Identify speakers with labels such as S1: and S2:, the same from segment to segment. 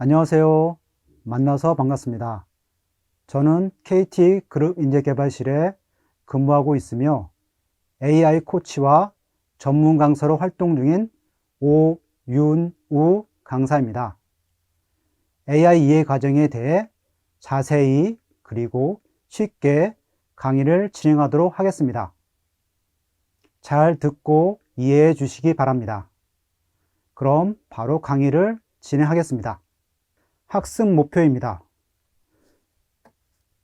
S1: 안녕하세요. 만나서 반갑습니다. 저는 KT그룹 인재개발실에 근무하고 있으며 AI 코치와 전문 강사로 활동 중인 오윤우 강사입니다. AI 이해 과정에 대해 자세히 그리고 쉽게 강의를 진행하도록 하겠습니다. 잘 듣고 이해해 주시기 바랍니다. 그럼 바로 강의를 진행하겠습니다. 학습 목표입니다.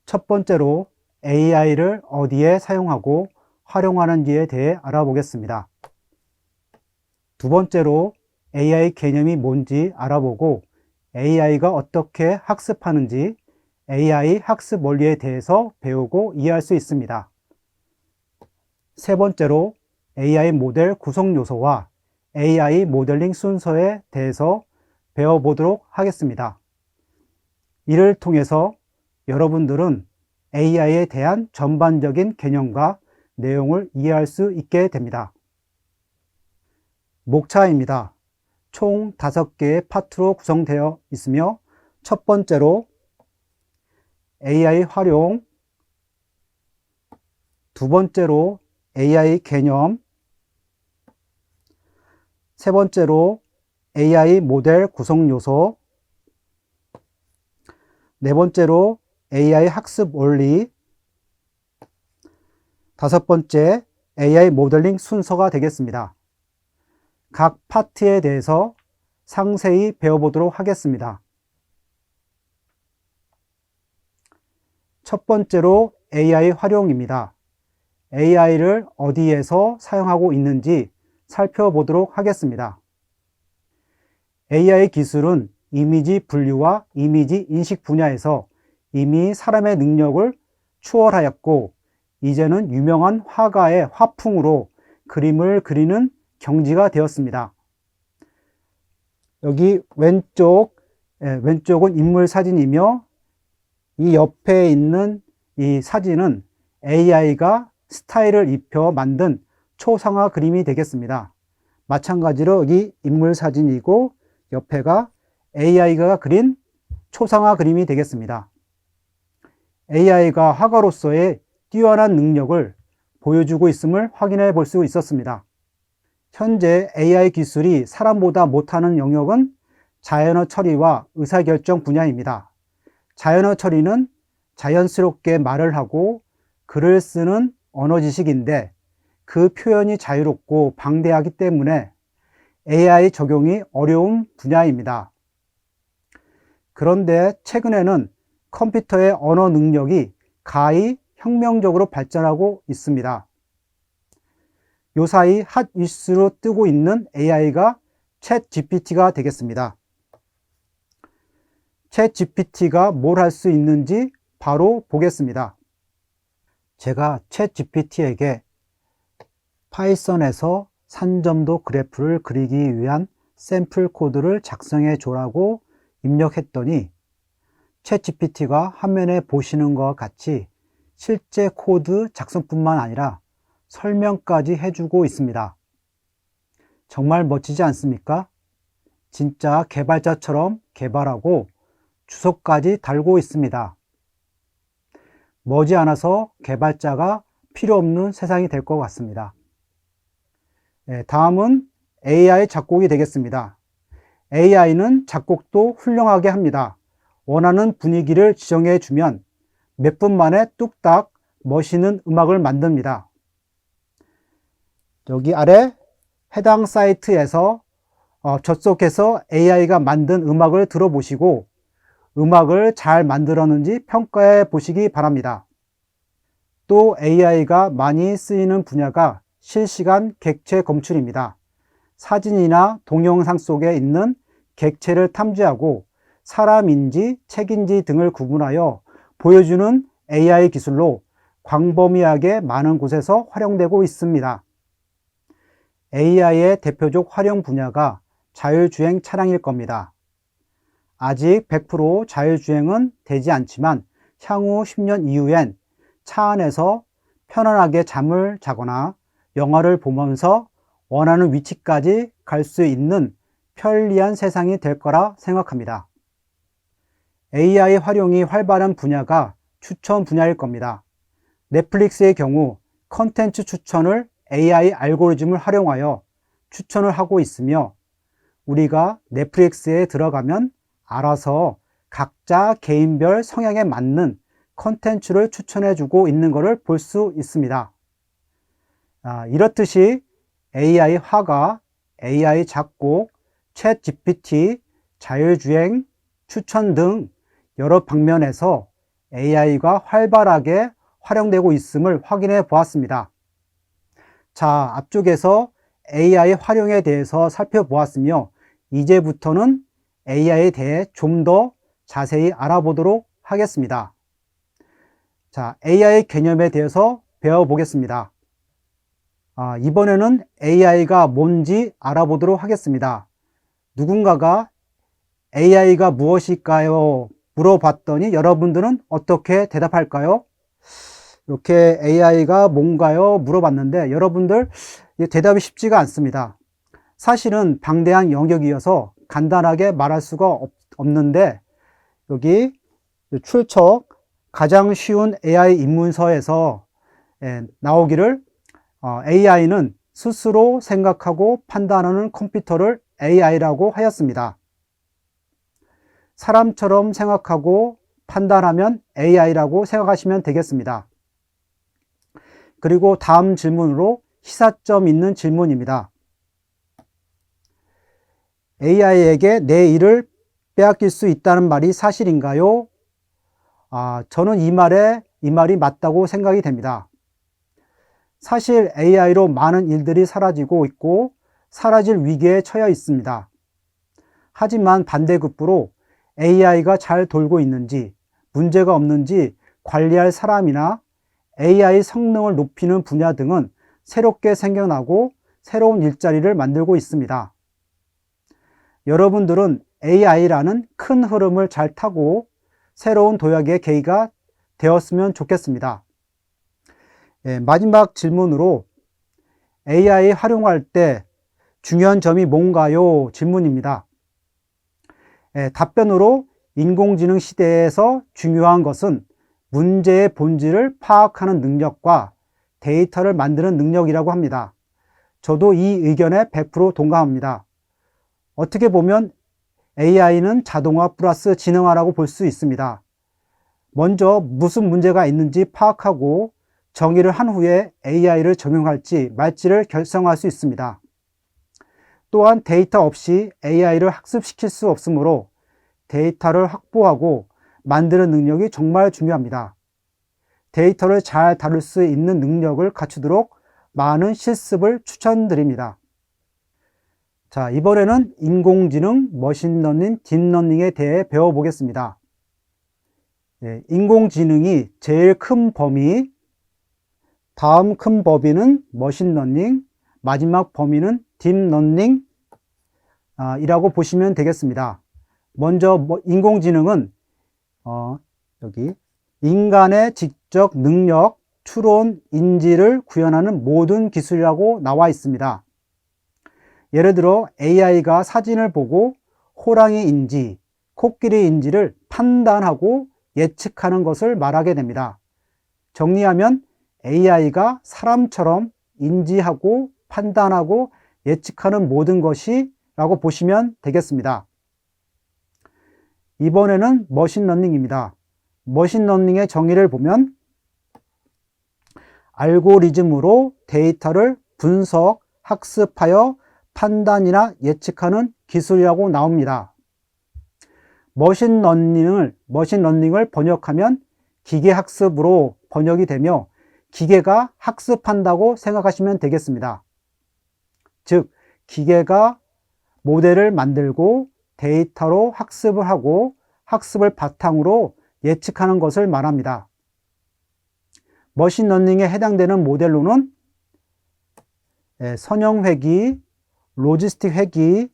S1: 첫 번째로 AI를 어디에 사용하고 활용하는지에 대해 알아보겠습니다. 두 번째로 AI 개념이 뭔지 알아보고 AI가 어떻게 학습하는지 AI 학습 원리에 대해서 배우고 이해할 수 있습니다. 세 번째로 AI 모델 구성 요소와 AI 모델링 순서에 대해서 배워보도록 하겠습니다. 이를 통해서 여러분들은 AI에 대한 전반적인 개념과 내용을 이해할 수 있게 됩니다. 목차입니다. 총 5개의 파트로 구성되어 있으며 첫 번째로 AI 활용, 두 번째로 AI 개념, 세 번째로 AI 모델 구성 요소, 네 번째로 AI 학습 원리, 다섯 번째 AI 모델링 순서가 되겠습니다. 각 파트에 대해서 상세히 배워보도록 하겠습니다. 첫 번째로 AI 활용입니다. AI를 어디에서 사용하고 있는지 살펴보도록 하겠습니다. AI 기술은 이미지 분류와 이미지 인식 분야에서 이미 사람의 능력을 추월하였고 이제는 유명한 화가의 화풍으로 그림을 그리는 경지가 되었습니다. 여기 왼쪽은 인물 사진이며 이 옆에 있는 이 사진은 AI가 스타일을 입혀 만든 초상화 그림이 되겠습니다. 마찬가지로 여기 인물 사진이고 옆에가 AI가 그린 초상화 그림이 되겠습니다. AI가 화가로서의 뛰어난 능력을 보여주고 있음을 확인해 볼 수 있었습니다. 현재 AI 기술이 사람보다 못하는 영역은 자연어 처리와 의사결정 분야입니다. 자연어 처리는 자연스럽게 말을 하고 글을 쓰는 언어 지식인데 그 표현이 자유롭고 방대하기 때문에 AI 적용이 어려운 분야입니다. 그런데 최근에는 컴퓨터의 언어 능력이 가히 혁명적으로 발전하고 있습니다. 요사이 핫 이슈로 뜨고 있는 AI가 챗 GPT가 되겠습니다. 챗 GPT가 뭘 할 수 있는지 바로 보겠습니다. 제가 챗 GPT에게 파이썬에서 산점도 그래프를 그리기 위한 샘플 코드를 작성해 줘라고 입력했더니 챗 GPT가 화면에 보시는 것과 같이 실제 코드 작성뿐만 아니라 설명까지 해주고 있습니다. 정말 멋지지 않습니까? 진짜 개발자처럼 개발하고 주소까지 달고 있습니다. 머지않아서 개발자가 필요 없는 세상이 될 것 같습니다. 다음은 AI 작곡이 되겠습니다. AI는 작곡도 훌륭하게 합니다. 원하는 분위기를 지정해 주면 몇 분 만에 뚝딱 멋있는 음악을 만듭니다. 여기 아래 해당 사이트에서 접속해서 AI가 만든 음악을 들어보시고 음악을 잘 만들었는지 평가해 보시기 바랍니다. 또 AI가 많이 쓰이는 분야가 실시간 객체 검출입니다. 사진이나 동영상 속에 있는 객체를 탐지하고 사람인지 책인지 등을 구분하여 보여주는 AI 기술로 광범위하게 많은 곳에서 활용되고 있습니다. AI의 대표적 활용 분야가 자율주행 차량일 겁니다. 아직 100% 자율주행은 되지 않지만 향후 10년 이후엔 차 안에서 편안하게 잠을 자거나 영화를 보면서 원하는 위치까지 갈 수 있는 편리한 세상이 될 거라 생각합니다. AI 활용이 활발한 분야가 추천 분야일 겁니다. 넷플릭스의 경우 컨텐츠 추천을 AI 알고리즘을 활용하여 추천을 하고 있으며, 우리가 넷플릭스에 들어가면 알아서 각자 개인별 성향에 맞는 컨텐츠를 추천해주고 있는 것을 볼 수 있습니다. 이렇듯이 AI 화가, AI 작곡, 챗 GPT, 자율주행, 추천 등 여러 방면에서 AI가 활발하게 활용되고 있음을 확인해 보았습니다. 자, 앞쪽에서 AI 활용에 대해서 살펴보았으며, 이제부터는 AI에 대해 좀 더 자세히 알아보도록 하겠습니다. 자, AI 개념에 대해서 배워보겠습니다. 이번에는 AI가 뭔지 알아보도록 하겠습니다. 누군가가 AI가 무엇일까요? 물어봤더니 여러분들은 어떻게 대답할까요? 이렇게 AI가 뭔가요? 물어봤는데 여러분들 대답이 쉽지가 않습니다. 사실은 방대한 영역이어서 간단하게 말할 수가 없는데, 여기 출처 가장 쉬운 AI 입문서에서 나오기를 AI는 스스로 생각하고 판단하는 컴퓨터를 AI라고 하였습니다. 사람처럼 생각하고 판단하면 AI라고 생각하시면 되겠습니다. 그리고 다음 질문으로 시사점 있는 질문입니다. AI에게 내 일을 빼앗길 수 있다는 말이 사실인가요? 저는 이 말이 맞다고 생각이 됩니다. 사실 AI로 많은 일들이 사라지고 있고 사라질 위기에 처해 있습니다. 하지만 반대급부로 AI가 잘 돌고 있는지, 문제가 없는지 관리할 사람이나 AI 성능을 높이는 분야 등은 새롭게 생겨나고 새로운 일자리를 만들고 있습니다. 여러분들은 AI라는 큰 흐름을 잘 타고 새로운 도약의 계기가 되었으면 좋겠습니다. 마지막 질문으로 AI 활용할 때 중요한 점이 뭔가요? 질문입니다. 답변으로 인공지능 시대에서 중요한 것은 문제의 본질을 파악하는 능력과 데이터를 만드는 능력이라고 합니다. 저도 이 의견에 100% 동감합니다. 어떻게 보면 AI는 자동화 플러스 지능화라고 볼 수 있습니다. 먼저 무슨 문제가 있는지 파악하고 정의를 한 후에 AI를 적용할지 말지를 결정할 수 있습니다. 또한 데이터 없이 AI를 학습시킬 수 없으므로 데이터를 확보하고 만드는 능력이 정말 중요합니다. 데이터를 잘 다룰 수 있는 능력을 갖추도록 많은 실습을 추천드립니다. 자, 이번에는 인공지능, 머신러닝, 딥러닝에 대해 배워보겠습니다. 인공지능이 제일 큰 범위, 다음 큰 범위는 머신러닝, 마지막 범위는 딥러닝 이라고 보시면 되겠습니다. 먼저 인공지능은 여기 인간의 지적 능력, 추론, 인지를 구현하는 모든 기술이라고 나와 있습니다. 예를 들어 AI가 사진을 보고 호랑이인지 코끼리인지를 판단하고 예측하는 것을 말하게 됩니다. 정리하면 AI가 사람처럼 인지하고 판단하고 예측하는 모든 것이라고 보시면 되겠습니다. 이번에는 머신러닝입니다. 머신러닝의 정의를 보면 알고리즘으로 데이터를 분석, 학습하여 판단이나 예측하는 기술이라고 나옵니다. 머신러닝을 번역하면 기계학습으로 번역이 되며 기계가 학습한다고 생각하시면 되겠습니다. 즉, 기계가 모델을 만들고 데이터로 학습을 하고 학습을 바탕으로 예측하는 것을 말합니다. 머신러닝에 해당되는 모델로는 선형회귀, 로지스틱 회귀,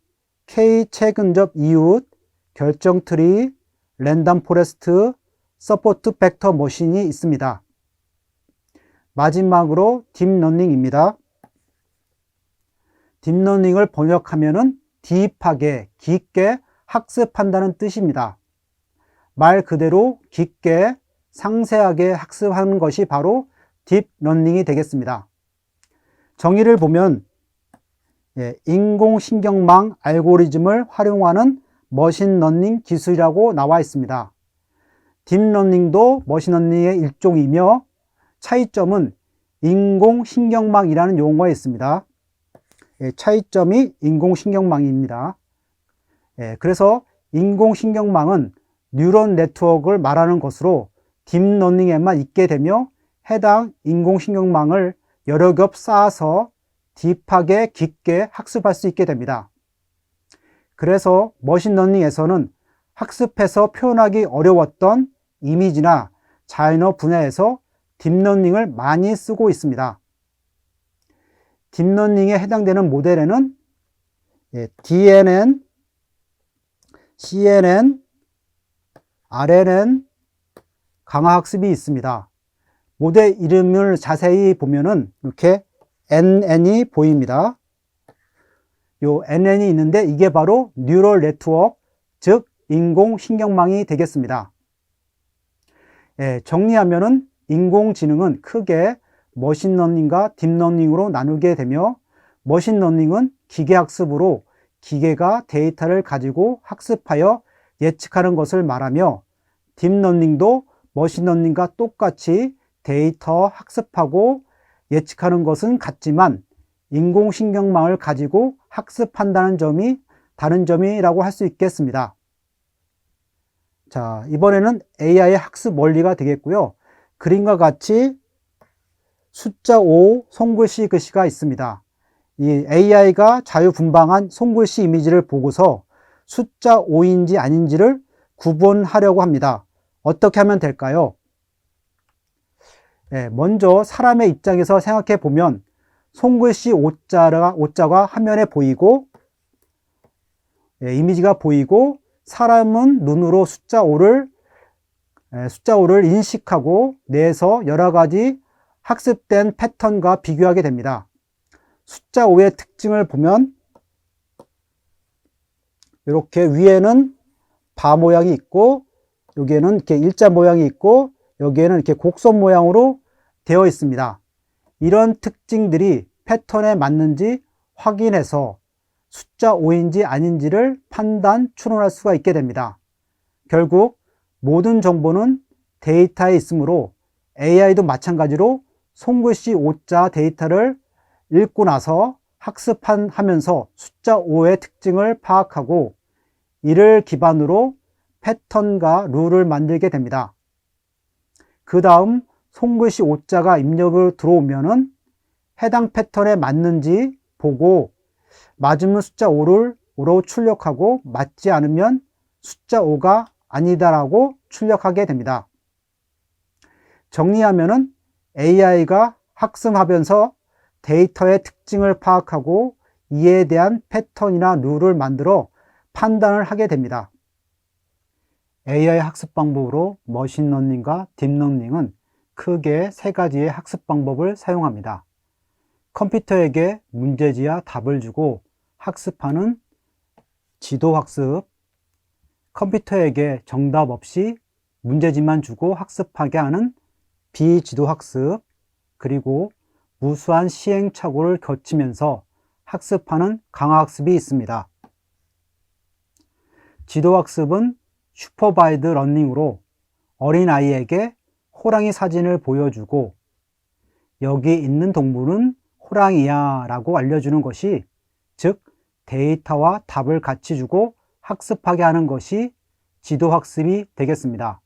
S1: K-최근접 이웃, 결정트리, 랜덤 포레스트, 서포트 벡터 머신이 있습니다. 마지막으로 딥러닝입니다. 딥러닝을 번역하면은 딥하게, 깊게 학습한다는 뜻입니다. 말 그대로 깊게 상세하게 학습하는 것이 바로 딥러닝이 되겠습니다. 정의를 보면 인공신경망 알고리즘을 활용하는 머신러닝 기술이라고 나와 있습니다. 딥러닝도 머신러닝의 일종이며 차이점은 인공신경망이라는 용어가 있습니다. 차이점이 인공신경망입니다. 그래서 인공신경망은 뉴런 네트워크를 말하는 것으로 딥러닝에만 있게 되며 해당 인공신경망을 여러 겹 쌓아서 딥하게 깊게 학습할 수 있게 됩니다. 그래서 머신러닝에서는 학습해서 표현하기 어려웠던 이미지나 자연어 분야에서 딥러닝을 많이 쓰고 있습니다. 딥러닝에 해당되는 모델에는 DNN, CNN, RNN, 강화학습이 있습니다. 모델 이름을 자세히 보면은 이렇게 NN이 보입니다. 요 NN이 있는데 이게 바로 뉴럴 네트워크, 즉 인공신경망이 되겠습니다. 정리하면은 인공지능은 크게 머신러닝과 딥러닝으로 나누게 되며, 머신러닝은 기계학습으로 기계가 데이터를 가지고 학습하여 예측하는 것을 말하며, 딥러닝도 머신러닝과 똑같이 데이터 학습하고 예측하는 것은 같지만 인공신경망을 가지고 학습한다는 점이 다른 점이라고 할 수 있겠습니다. 자, 이번에는 AI의 학습 원리가 되겠고요. 그림과 같이 숫자 5 손글씨 글씨가 있습니다. 이 AI가 자유분방한 손글씨 이미지를 보고서 숫자 5인지 아닌지를 구분하려고 합니다. 어떻게 하면 될까요? 먼저 사람의 입장에서 생각해 보면 손글씨 5자가 화면에 보이고 이미지가 보이고, 사람은 눈으로 숫자 5를 인식하고 뇌에서 여러 가지 학습된 패턴과 비교하게 됩니다. 숫자 5의 특징을 보면 이렇게 위에는 바 모양이 있고, 여기에는 이렇게 일자 모양이 있고, 여기에는 이렇게 곡선 모양으로 되어 있습니다. 이런 특징들이 패턴에 맞는지 확인해서 숫자 5인지 아닌지를 판단, 추론할 수가 있게 됩니다. 결국 모든 정보는 데이터에 있으므로 AI도 마찬가지로 손글씨 5자 데이터를 읽고 나서 학습하면서 숫자 5의 특징을 파악하고 이를 기반으로 패턴과 룰을 만들게 됩니다. 그 다음 손글씨 5자가 입력으로 들어오면은 해당 패턴에 맞는지 보고 맞으면 숫자 5로 출력하고 맞지 않으면 숫자 5가 아니다라고 출력하게 됩니다. 정리하면은 AI가 학습하면서 데이터의 특징을 파악하고 이에 대한 패턴이나 룰을 만들어 판단을 하게 됩니다. AI 학습 방법으로 머신러닝과 딥러닝은 크게 세 가지의 학습 방법을 사용합니다. 컴퓨터에게 문제지와 답을 주고 학습하는 지도학습, 컴퓨터에게 정답 없이 문제지만 주고 학습하게 하는 비지도학습, 그리고 무수한 시행착오를 거치면서 학습하는 강화학습이 있습니다. 지도학습은 슈퍼바이드 러닝으로 어린아이에게 호랑이 사진을 보여주고 여기 있는 동물은 호랑이야 라고 알려주는 것이, 즉 데이터와 답을 같이 주고 학습하게 하는 것이 지도학습이 되겠습니다.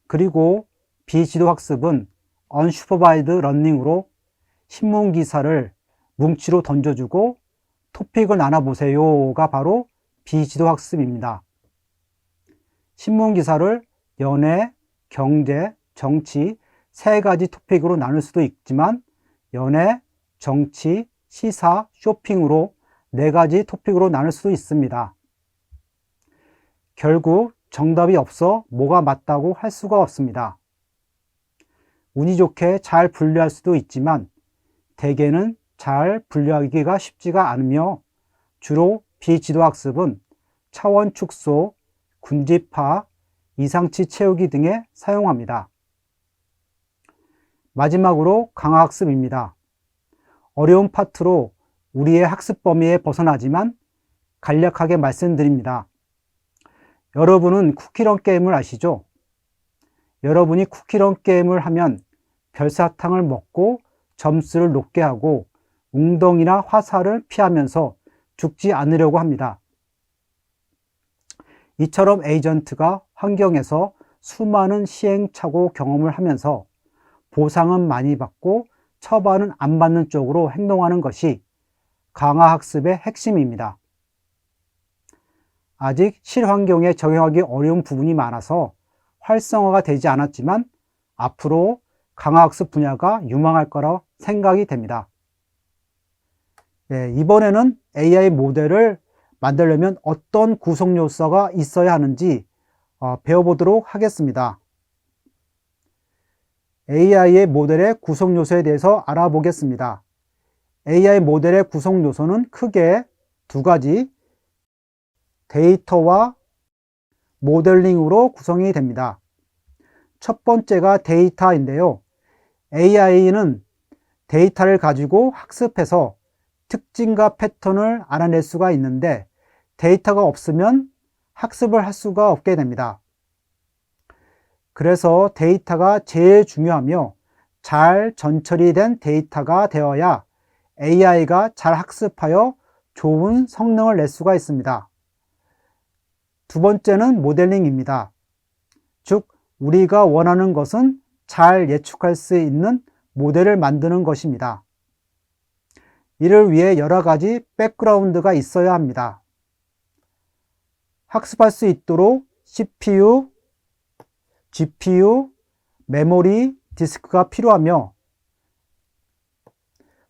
S1: 그리고 비지도학습은 언슈퍼바이드 러닝으로 신문기사를 뭉치로 던져주고 토픽을 나눠보세요가 바로 비지도학습입니다. 신문기사를 연애, 경제, 정치 세 가지 토픽으로 나눌 수도 있지만 연애, 정치, 시사, 쇼핑으로 네 가지 토픽으로 나눌 수도 있습니다. 결국 정답이 없어 뭐가 맞다고 할 수가 없습니다. 운이 좋게 잘 분류할 수도 있지만 대개는 잘 분류하기가 쉽지가 않으며 주로 비지도학습은 차원 축소, 군집화, 이상치 채우기 등에 사용합니다. 마지막으로 강화학습입니다. 어려운 파트로 우리의 학습 범위에 벗어나지만 간략하게 말씀드립니다. 여러분은 쿠키런 게임을 아시죠? 여러분이 쿠키런 게임을 하면 별사탕을 먹고 점수를 높게 하고 웅덩이나 화살을 피하면서 죽지 않으려고 합니다. 이처럼 에이전트가 환경에서 수많은 시행착오 경험을 하면서 보상은 많이 받고 처벌은 안 받는 쪽으로 행동하는 것이 강화학습의 핵심입니다. 아직 실환경에 적용하기 어려운 부분이 많아서 활성화가 되지 않았지만 앞으로 강화학습 분야가 유망할 거라 생각이 됩니다. 이번에는 AI 모델을 만들려면 어떤 구성 요소가 있어야 하는지 배워보도록 하겠습니다. AI 모델의 구성 요소에 대해서 알아보겠습니다. AI 모델의 구성 요소는 크게 두 가지, 데이터와 모델링으로 구성이 됩니다. 첫 번째가 데이터인데요. AI는 데이터를 가지고 학습해서 특징과 패턴을 알아낼 수가 있는데 데이터가 없으면 학습을 할 수가 없게 됩니다. 그래서 데이터가 제일 중요하며 잘 전처리된 데이터가 되어야 AI가 잘 학습하여 좋은 성능을 낼 수가 있습니다. 두 번째는 모델링입니다. 즉, 우리가 원하는 것은 잘 예측할 수 있는 모델을 만드는 것입니다. 이를 위해 여러 가지 백그라운드가 있어야 합니다. 학습할 수 있도록 CPU, GPU, 메모리, 디스크가 필요하며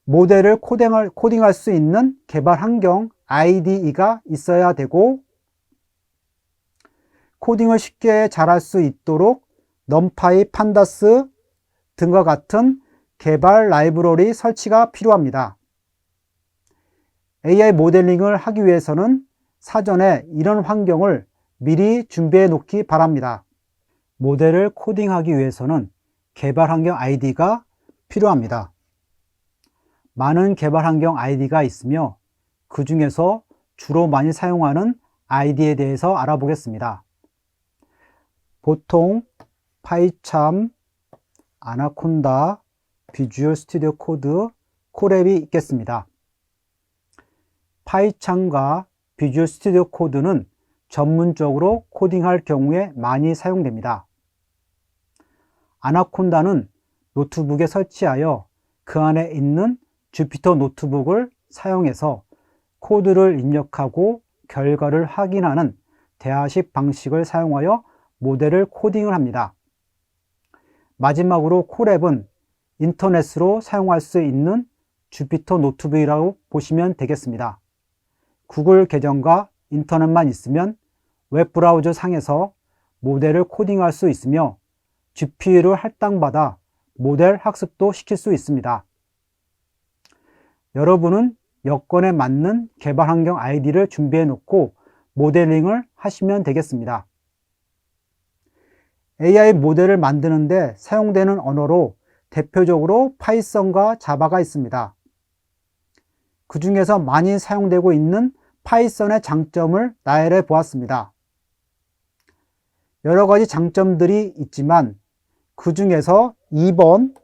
S1: 모델을 코딩할 수 있는 개발 환경 IDE가 있어야 되고 코딩을 쉽게 잘할 수 있도록 넘파이, 판다스 등과 같은 개발 라이브러리 설치가 필요합니다. AI 모델링을 하기 위해서는 사전에 이런 환경을 미리 준비해 놓기 바랍니다. 모델을 코딩하기 위해서는 개발 환경 ID가 필요합니다. 많은 개발 환경 ID가 있으며 그 중에서 주로 많이 사용하는 ID에 대해서 알아보겠습니다. 보통 파이참, 아나콘다, 비주얼 스튜디오 코드, 코랩이 있겠습니다. 파이참과 비주얼 스튜디오 코드는 전문적으로 코딩할 경우에 많이 사용됩니다. 아나콘다는 노트북에 설치하여 그 안에 있는 주피터 노트북을 사용해서 코드를 입력하고 결과를 확인하는 대하식 방식을 사용하여 모델을 코딩을 합니다. 마지막으로 코랩은 인터넷으로 사용할 수 있는 주피터 노트북이라고 보시면 되겠습니다. 구글 계정과 인터넷만 있으면 웹브라우저 상에서 모델을 코딩할 수 있으며 GPU를 할당받아 모델 학습도 시킬 수 있습니다. 여러분은 여건에 맞는 개발 환경 아이디를 준비해 놓고 모델링을 하시면 되겠습니다. AI 모델을 만드는데 사용되는 언어로 대표적으로 파이썬과 자바가 있습니다. 그 중에서 많이 사용되고 있는 파이썬의 장점을 나열해 보았습니다. 여러 가지 장점들이 있지만 그 중에서 2번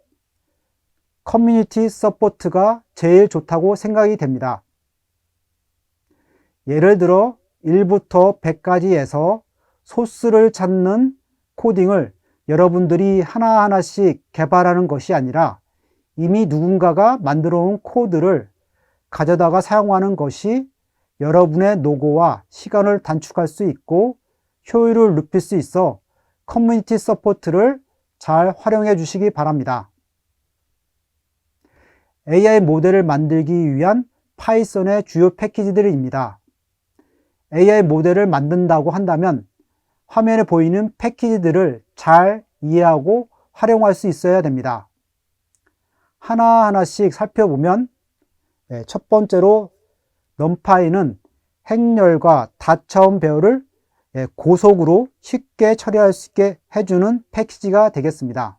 S1: 커뮤니티 서포트가 제일 좋다고 생각이 됩니다. 예를 들어 1부터 100까지에서 소스를 찾는 코딩을 여러분들이 하나하나씩 개발하는 것이 아니라 이미 누군가가 만들어 놓은 코드를 가져다가 사용하는 것이 여러분의 노고와 시간을 단축할 수 있고 효율을 높일 수 있어 커뮤니티 서포트를 잘 활용해 주시기 바랍니다. AI 모델을 만들기 위한 파이썬의 주요 패키지들입니다. AI 모델을 만든다고 한다면 화면에 보이는 패키지들을 잘 이해하고 활용할 수 있어야 됩니다. 하나하나씩 살펴보면 첫 번째로 넘파이는 행렬과 다차원 배열을 고속으로 쉽게 처리할 수 있게 해주는 패키지가 되겠습니다.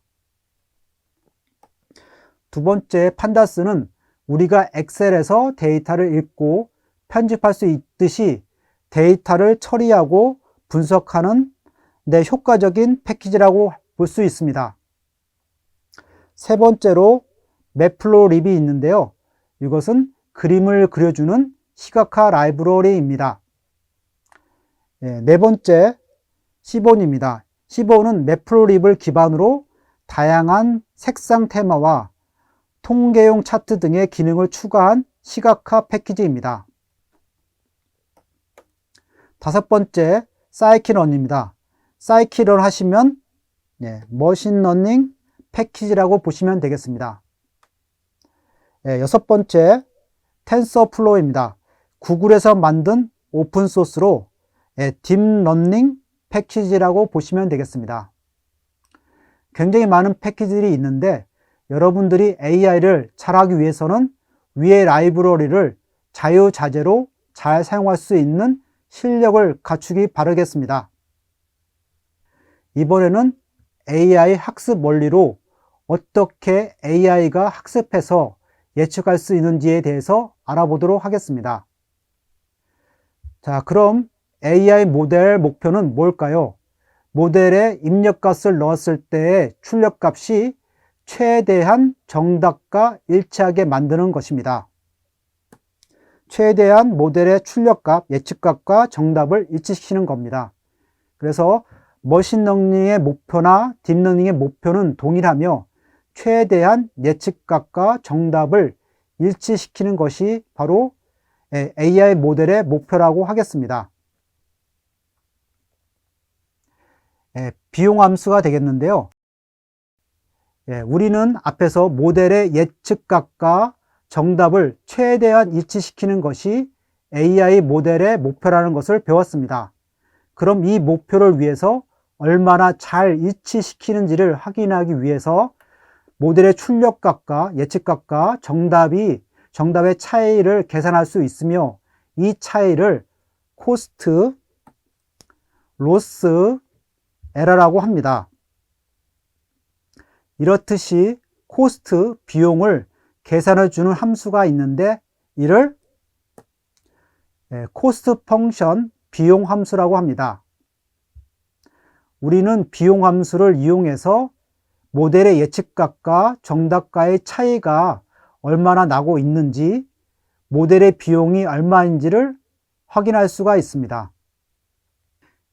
S1: 두 번째, 판다스는 우리가 엑셀에서 데이터를 읽고 편집할 수 있듯이 데이터를 처리하고 분석하는 효과적인 패키지라고 볼 수 있습니다. 세 번째로 매플로립이 있는데요. 이것은 그림을 그려주는 시각화 라이브러리입니다. 네 번째, 시본입니다. 시본은 매플로립을 기반으로 다양한 색상 테마와 통계용 차트 등의 기능을 추가한 시각화 패키지입니다. 다섯 번째, 사이키런입니다. 사이키런 하시면 머신러닝 패키지라고 보시면 되겠습니다. 여섯 번째, 텐서플로우입니다. 구글에서 만든 오픈소스로 딥러닝 패키지라고 보시면 되겠습니다. 굉장히 많은 패키지들이 있는데 여러분들이 AI를 잘하기 위해서는 위의 라이브러리를 자유자재로 잘 사용할 수 있는 실력을 갖추기 바라겠습니다. 이번에는 AI 학습 원리로 어떻게 AI가 학습해서 예측할 수 있는지에 대해서 알아보도록 하겠습니다. 자, 그럼 AI 모델 목표는 뭘까요? 모델에 입력값을 넣었을 때의 출력값이 최대한 정답과 일치하게 만드는 것입니다. 최대한 모델의 출력값, 예측값과 정답을 일치시키는 겁니다. 그래서 머신러닝의 목표나 딥러닝의 목표는 동일하며 최대한 예측값과 정답을 일치시키는 것이 바로 AI 모델의 목표라고 하겠습니다. 비용 함수가 되겠는데요. 우리는 앞에서 모델의 예측값과 정답을 최대한 일치시키는 것이 AI 모델의 목표라는 것을 배웠습니다. 그럼 이 목표를 위해서 얼마나 잘 일치시키는지를 확인하기 위해서 모델의 출력값과 예측값과 정답의 차이를 계산할 수 있으며 이 차이를 코스트, 로스, 에러라고 합니다. 이렇듯이 코스트, 비용을 계산해 주는 함수가 있는데 이를 코스트 펑션 비용 함수라고 합니다. 우리는 비용 함수를 이용해서 모델의 예측값과 정답과의 차이가 얼마나 나고 있는지, 모델의 비용이 얼마인지를 확인할 수가 있습니다.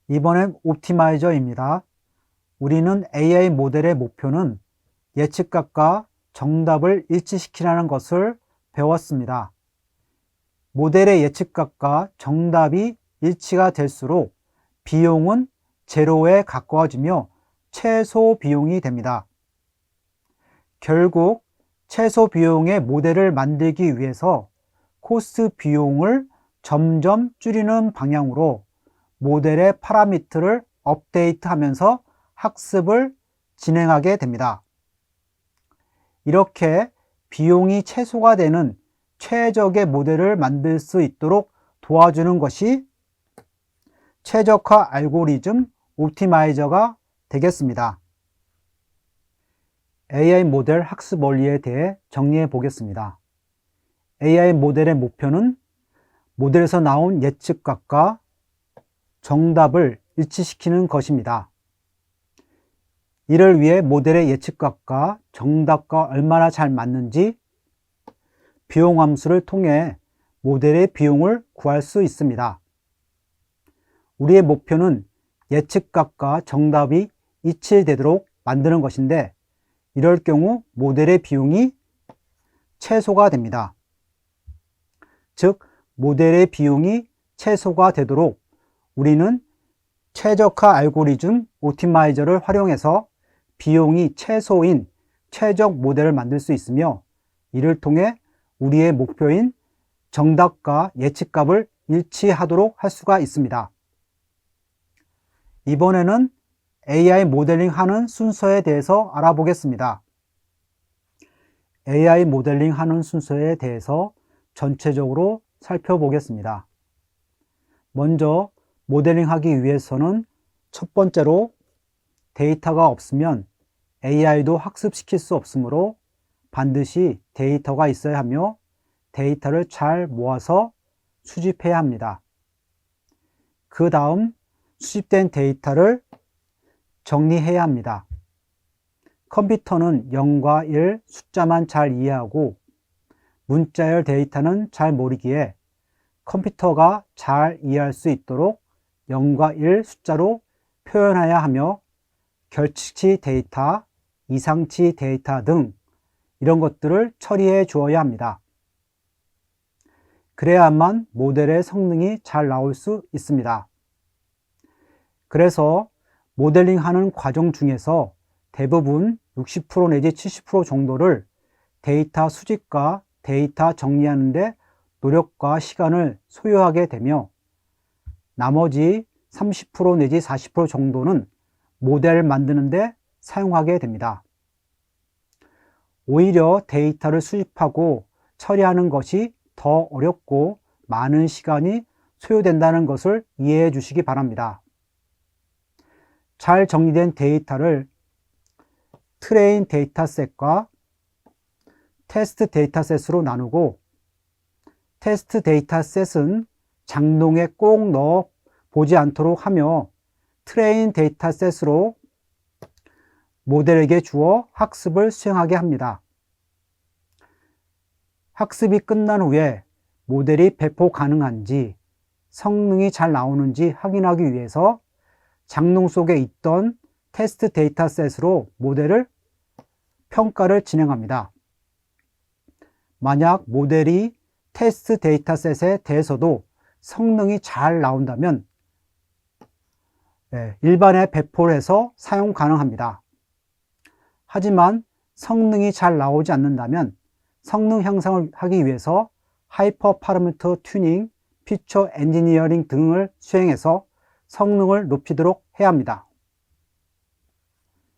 S1: 이번엔 옵티마이저입니다. 우리는 AI 모델의 목표는 예측값과 정답을 일치시키라는 것을 배웠습니다. 모델의 예측값과 정답이 일치가 될수록 비용은 제로에 가까워지며 최소 비용이 됩니다. 결국 최소 비용의 모델을 만들기 위해서 코스트 비용을 점점 줄이는 방향으로 모델의 파라미터를 업데이트하면서 학습을 진행하게 됩니다. 이렇게 비용이 최소가 되는 최적의 모델을 만들 수 있도록 도와주는 것이 최적화 알고리즘 옵티마이저가 되겠습니다. AI 모델 학습 원리에 대해 정리해 보겠습니다. AI 모델의 목표는 모델에서 나온 예측값과 정답을 일치시키는 것입니다. 이를 위해 모델의 예측값과 정답과 얼마나 잘 맞는지 비용 함수를 통해 모델의 비용을 구할 수 있습니다. 우리의 목표는 예측값과 정답이 일치되도록 만드는 것인데 이럴 경우 모델의 비용이 최소가 됩니다. 즉, 모델의 비용이 최소가 되도록 우리는 최적화 알고리즘 옵티마이저를 활용해서 비용이 최소인 최적 모델을 만들 수 있으며 이를 통해 우리의 목표인 정답과 예측값을 일치하도록 할 수가 있습니다. 이번에는 AI 모델링 하는 순서에 대해서 알아보겠습니다. AI 모델링 하는 순서에 대해서 전체적으로 살펴보겠습니다. 먼저 모델링하기 위해서는 첫 번째로 데이터가 없으면 AI도 학습시킬 수 없으므로 반드시 데이터가 있어야 하며 데이터를 잘 모아서 수집해야 합니다. 그 다음 수집된 데이터를 정리해야 합니다. 컴퓨터는 0과 1 숫자만 잘 이해하고 문자열 데이터는 잘 모르기에 컴퓨터가 잘 이해할 수 있도록 0과 1 숫자로 표현해야 하며 결칙치 데이터, 이상치 데이터 등 이런 것들을 처리해 주어야 합니다. 그래야만 모델의 성능이 잘 나올 수 있습니다. 그래서 모델링하는 과정 중에서 대부분 60% 내지 70% 정도를 데이터 수집과 데이터 정리하는 데 노력과 시간을 소요하게 되며 나머지 30% 내지 40% 정도는 모델 만드는 데 사용하게 됩니다. 오히려 데이터를 수집하고 처리하는 것이 더 어렵고 많은 시간이 소요된다는 것을 이해해 주시기 바랍니다. 잘 정리된 데이터를 트레인 데이터셋과 테스트 데이터셋으로 나누고 테스트 데이터셋은 장롱에 꼭 넣어 보지 않도록 하며 트레인 데이터셋으로 모델에게 주어 학습을 수행하게 합니다. 학습이 끝난 후에 모델이 배포 가능한지 성능이 잘 나오는지 확인하기 위해서 장롱 속에 있던 테스트 데이터셋으로 모델을 평가를 진행합니다. 만약 모델이 테스트 데이터셋에 대해서도 성능이 잘 나온다면 일반에 배포를 해서 사용 가능합니다. 하지만 성능이 잘 나오지 않는다면 성능 향상을 하기 위해서 하이퍼 파라미터 튜닝, 피처 엔지니어링 등을 수행해서 성능을 높이도록 해야 합니다.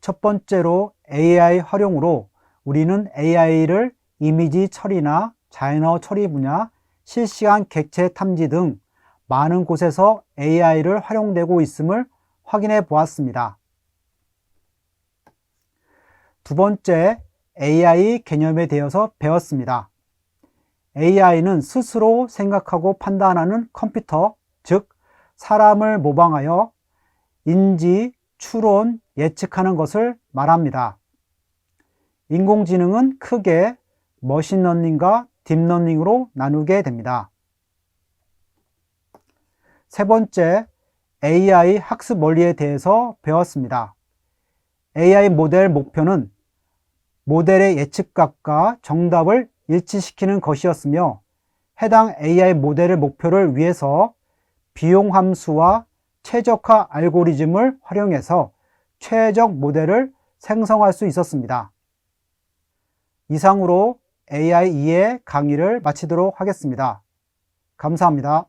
S1: 첫 번째로 AI 활용으로 우리는 AI를 이미지 처리나 자연어 처리 분야, 실시간 객체 탐지 등 많은 곳에서 AI를 활용되고 있음을 확인해 보았습니다. 두 번째, AI 개념에 대해서 배웠습니다. AI는 스스로 생각하고 판단하는 컴퓨터, 즉 사람을 모방하여 인지, 추론, 예측하는 것을 말합니다. 인공지능은 크게 머신러닝과 딥러닝으로 나누게 됩니다. 세 번째, AI 학습 원리에 대해서 배웠습니다. AI 모델 목표는 모델의 예측값과 정답을 일치시키는 것이었으며 해당 AI 모델의 목표를 위해서 비용 함수와 최적화 알고리즘을 활용해서 최적 모델을 생성할 수 있었습니다. 이상으로 AI 2의 강의를 마치도록 하겠습니다. 감사합니다.